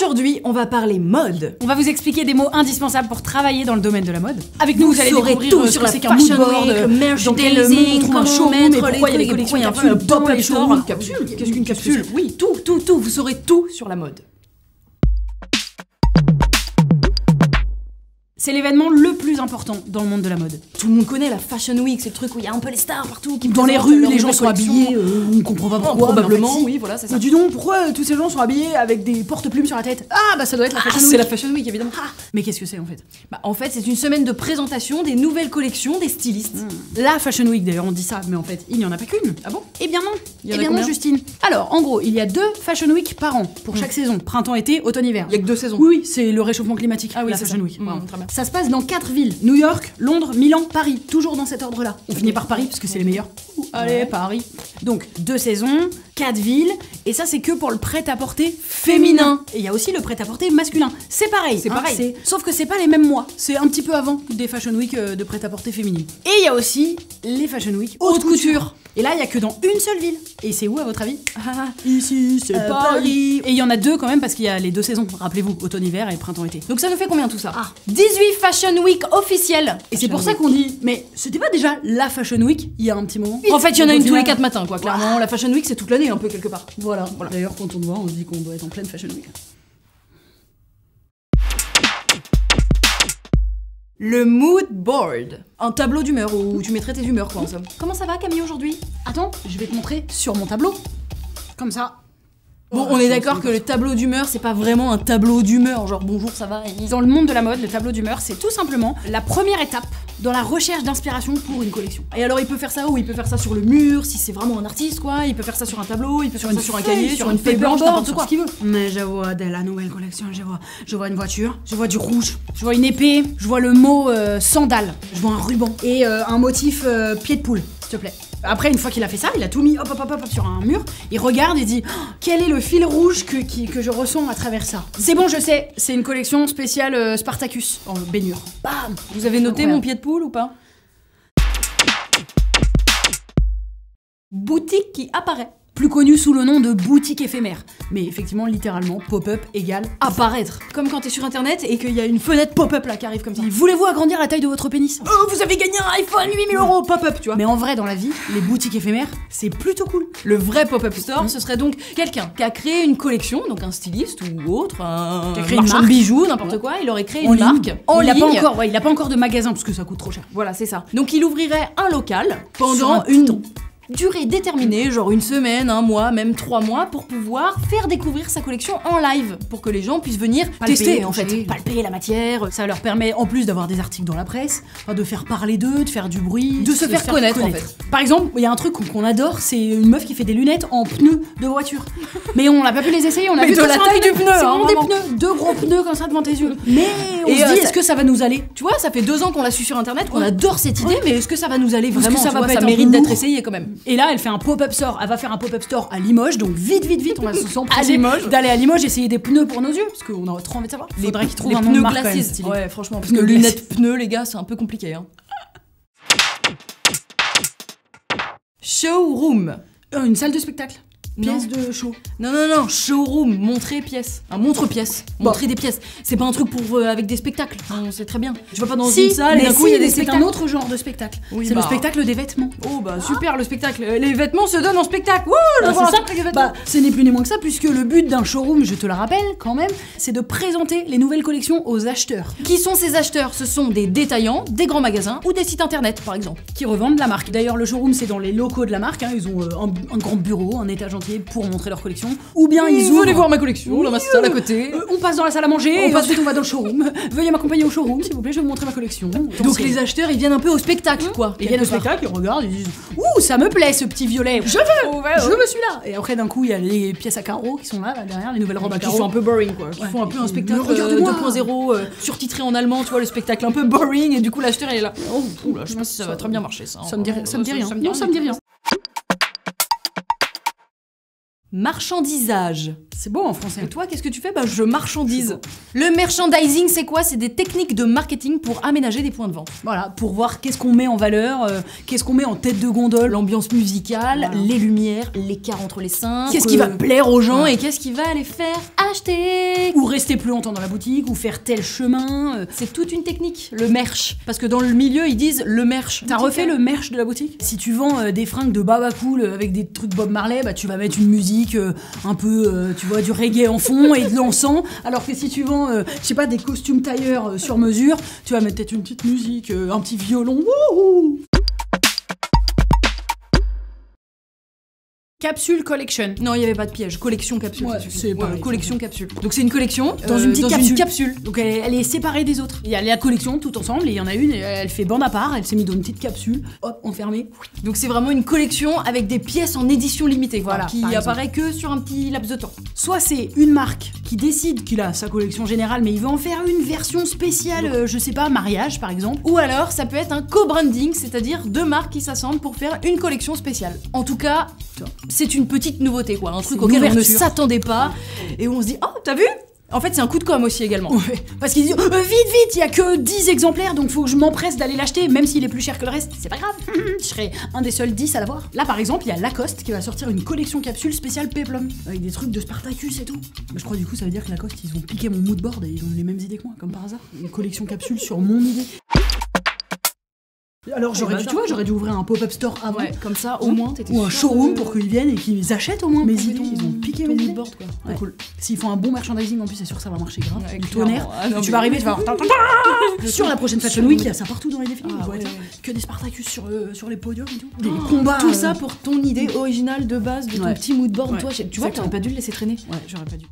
Aujourd'hui, on va parler mode. On va vous expliquer des mots indispensables pour travailler dans le domaine de la mode. Avec nous, vous allez saurez découvrir tout ce sur que la c'est qu'un fashion moodboard, week, le dans quel merchandising, monde on trouve un comment showroom, et mettre pourquoi il y a les des collections collections, un peu un pop-up showroom. showroom. Capsule. Qu'est-ce qu'une capsule? Oui, tout, vous saurez tout sur la mode. C'est l'événement le plus important dans le monde de la mode. Tout le monde connaît la Fashion Week, c'est le truc où il y a un peu les stars partout qui Dans les présentent rues, leur les gens nouvelle sont collection. habillés, on comprend pas pourquoi. Probablement, mais en fait, si. oui, voilà, c'est ça. Dis donc, pourquoi tous ces gens sont habillés avec des porte-plumes sur la tête? Ah, bah ça doit être la Fashion Week. C'est la Fashion Week, évidemment. Mais qu'est-ce que c'est en fait? Bah, en fait, c'est une semaine de présentation des nouvelles collections des stylistes. La Fashion Week d'ailleurs, on dit ça, mais en fait, il n'y en a pas qu'une. Ah bon? Eh bien non. Il y en Eh a bien non, combien Justine. Alors, en gros, il y a 2 Fashion Week par an pour chaque saison. Printemps, été, automne, hiver. Il y a que 2 saisons. Oui, oui, c'est le réchauffement climatique. Ah oui, la c'est Fashion ça. Week. Très bien. Ça se passe dans 4 villes. New York, Londres, Milan, Paris. Toujours dans cet ordre-là. On finit par Paris parce que c'est les meilleurs. Allez, Paris. Donc, 2 saisons, 4 villes. Et ça, c'est que pour le prêt-à-porter féminin. Et il y a aussi le prêt-à-porter masculin. C'est pareil. C'est pareil. Sauf que c'est pas les mêmes mois. C'est un petit peu avant des Fashion Week de prêt-à-porter féminine. Et il y a aussi les Fashion Week haute couture. Et là, il y a que dans une seule ville. Et c'est où à votre avis? Ici, c'est Paris. Et il y en a 2 quand même parce qu'il y a les 2 saisons. Rappelez-vous, automne-hiver et printemps-été. Donc ça nous fait combien tout ça? 18 Fashion Week officielles. Et c'est pour ça qu'on dit, mais c'était pas déjà la Fashion Week il y a un petit moment? En fait, il y en a Donc, une au tous les final- 4 matins, quoi. Clairement, la Fashion Week, c'est toute l'année, un peu, quelque part. Voilà. D'ailleurs, quand on te voit, on se dit qu'on doit être en pleine Fashion Week. Le mood board. Un tableau d'humeur où tu mettrais tes humeurs, quoi, en somme. Comment ça va, Camille, aujourd'hui? Attends, je vais te montrer sur mon tableau. Comme ça. Bon, on est d'accord que le tableau d'humeur, c'est pas vraiment un tableau d'humeur, genre bonjour, ça va. Dans le monde de la mode, le tableau d'humeur, c'est tout simplement la première étape dans la recherche d'inspiration pour une collection. Et alors, il peut faire ça où? Il peut faire ça sur le mur, si c'est vraiment un artiste, quoi. Il peut faire ça sur un tableau, il peut faire ça sur un cahier, sur une feuille blanche, n'importe quoi. ce qu'il veut. Mais je vois de la nouvelle collection, je vois une voiture, je vois du rouge, je vois une épée, je vois le mot sandale, je vois un ruban et un motif pied de poule, s'il te plaît. Après, une fois qu'il a fait ça, il a tout mis hop sur un mur, il regarde et dit oh, quel est le fil rouge que je ressens à travers ça? C'est bon, je sais, c'est une collection spéciale Spartacus en baignure. Bam! Vous avez noté Incroyable. mon pied de poule ou pas? Boutique qui apparaît. Plus connu sous le nom de boutique éphémère. Mais effectivement, littéralement, pop-up égale Apparaître. Comme quand t'es sur internet et qu'il y a une fenêtre pop-up là qui arrive comme ça. voulez-vous agrandir la taille de votre pénis? Oh, vous avez gagné un iPhone 8000 € pop-up, tu vois. Mais en vrai, dans la vie, les boutiques éphémères, c'est plutôt cool. Le vrai pop-up store, ce serait donc quelqu'un qui a créé une collection, donc un styliste ou autre, un Qui a créé une marchand de marque. bijoux, n'importe quoi, il aurait créé En une ligne. marque en il a ligne. pas encore, il a pas encore de magasin parce que ça coûte trop cher. Voilà, c'est ça. Donc il ouvrirait un local Sur pendant un une durée déterminée, genre une semaine, un mois, même 3 mois, pour pouvoir faire découvrir sa collection en live, pour que les gens puissent venir tester en fait, palper la matière. Ça leur permet en plus d'avoir des articles dans la presse, de faire parler d'eux, de faire du bruit, De se faire connaître, en fait. Par exemple, il y a un truc qu'on adore, c'est une meuf qui fait des lunettes en pneus de voiture. Mais on n'a pas pu les essayer, on a Mais vu de que la sur taille Internet, du pneu, c'est hein, vraiment des vraiment. pneus, 2 gros pneus comme ça devant tes yeux. Mais on Et se dit, ça- est-ce que ça va nous aller? Tu vois, ça fait 2 ans qu'on l'a su sur internet, qu'on adore cette idée, mais est-ce que ça va nous aller Est-ce que vraiment? ça Tu va vois, pas être un mérite peu d'être lourd essayé quand même. Et là, elle fait un pop-up store. Elle va faire un pop-up store à Limoges, donc vite, on va se s'empresser Limoges. d'aller à Limoges essayer des pneus pour nos yeux, parce qu'on a trop envie de savoir. Faudrait qu'ils trouvent un nom de pneus marque quand même glacés. stylé. Ouais, franchement, parce Pneus que glacés. lunettes pneus, les gars, c'est un peu compliqué. Hein. Showroom. Une salle de spectacle. Non. Pièce de show. Non, showroom, montrer pièces. Un montre-pièces. Montrer des pièces. C'est pas un truc pour avec des spectacles. On sait très bien. Je vais pas dans une salle et d'un coup il y a des c'est spectacles. un autre genre de spectacle. Oui, c'est bah. le spectacle des vêtements. Oh bah super le spectacle. Les vêtements se donnent en spectacle. Wouh, Bah, voilà, c'est ça. spectacle des vêtements. Bah, ce n'est plus ni moins que ça, puisque le but d'un showroom, je te le rappelle quand même, c'est de présenter les nouvelles collections aux acheteurs, Qui sont ces acheteurs? Ce sont des détaillants, des grands magasins ou des sites internet par exemple. qui revendent la marque. D'ailleurs, le showroom, c'est dans les locaux de la marque. Hein. Ils ont un grand bureau, un étage entier pour montrer leur collection. Ou bien ils ouvrent. Venez voir ma collection, là ma salle à côté. On passe dans la salle à manger On et passe- ensuite on va dans le showroom. Veuillez m'accompagner au showroom, s'il vous plaît, je vais vous montrer ma collection. Donc les acheteurs ils viennent un peu au spectacle quoi. Ils viennent au quelque part. spectacle, ils regardent, ils disent ouh, ça me plaît ce petit violet. Je veux, je veux celui-là. Et après d'un coup, il y a les pièces à carreaux qui sont là derrière, les nouvelles robes à Qui carreaux. sont un peu boring quoi. Qui font un peu un spectacle Mais regardez-moi. 2.0 surtitré en allemand, tu vois le spectacle un peu boring et du coup l'acheteur il est là. Oh là, je sais pas si ça va très bien marcher ça. Ça me dit rien. Non, ça me dit rien. Marchandisage. C'est beau en français. Et toi, qu'est-ce que tu fais? Bah, je marchandise. Le merchandising, c'est quoi? C'est des techniques de marketing pour aménager des points de vente. Voilà, pour voir qu'est-ce qu'on met en valeur, qu'est-ce qu'on met en tête de gondole. L'ambiance musicale, Voilà. les lumières, l'écart entre les seins. Qu'est-ce qui va plaire aux gens et qu'est-ce qui va les faire acheter? ou rester plus longtemps dans la boutique, ou faire tel chemin. C'est toute une technique, le merch. Parce que dans le milieu, ils disent le merch. T'as refait le merch de la boutique? Si tu vends des fringues de Baba Cool avec des trucs Bob Marley, bah tu vas mettre une musique un peu, tu vois, du reggae en fond et de l'encens. Alors que si tu vends, je sais pas, des costumes tailleurs sur mesure, tu vas mettre peut-être une petite musique, un petit violon. Wouhou! Capsule collection. Non, il n'y avait pas de piège. Collection capsule. Ouais, c'est pareil, collection capsule. Donc c'est une collection Dans une petite capsule. Donc elle est séparée des autres. Il y a la collection tout ensemble et il y en a une, elle fait bande à part, elle s'est mise dans une petite capsule, hop, enfermée. Donc c'est vraiment une collection avec des pièces en édition limitée, quoi, Voilà, qui par exemple. apparaît que sur un petit laps de temps. Soit c'est une marque qui décide qu'il a sa collection générale, mais il veut en faire une version spéciale, je sais pas, mariage par exemple. Ou alors ça peut être un co-branding, c'est-à-dire deux marques qui s'assemblent pour faire une collection spéciale. En tout cas, c'est une petite nouveauté, quoi, un truc une auquel on ne ouverture. s'attendait pas et où on se dit oh t'as vu? En fait c'est un coup de com aussi également. Ouais, parce qu'il dit vite, il y a que 10 exemplaires, donc faut que je m'empresse d'aller l'acheter, même s'il est plus cher que le reste, c'est pas grave, je serai un des seuls 10 à l'avoir. Là par exemple, il y a Lacoste qui va sortir une collection capsule spéciale Peplum, avec des trucs de Spartacus et tout. Mais je crois du coup ça veut dire que Lacoste ils ont piqué mon moodboard et ils ont eu les mêmes idées que moi, comme par hasard. Une collection capsule sur mon idée. Alors j'aurais dû, tu vois, j'aurais dû ouvrir un pop-up store avant. Ouais, comme ça au moins t'étais Ou un sûr showroom de- pour qu'ils viennent et qu'ils achètent au moins mes idées. Ils ont piqué ton mes idées. moodboard, quoi. Ouais. Cool. S'ils font un bon merchandising en plus, c'est sûr que ça va marcher grave. Ouais, Du clairement. tonnerre. Ah non, tu mais- vas arriver, tu vas avoir sur la prochaine Fashion Sur Week, le- il y a ça partout dans les défilés. Ah, Ils vont être ouais. là. Que des Spartacus sur les podiums et tout. Des combats. Tout ça pour ton idée originale de base de ton Ouais. petit moodboard, Ouais. toi, tu vois, Exactement. t'aurais pas dû le laisser traîner. Ouais, j'aurais pas dû.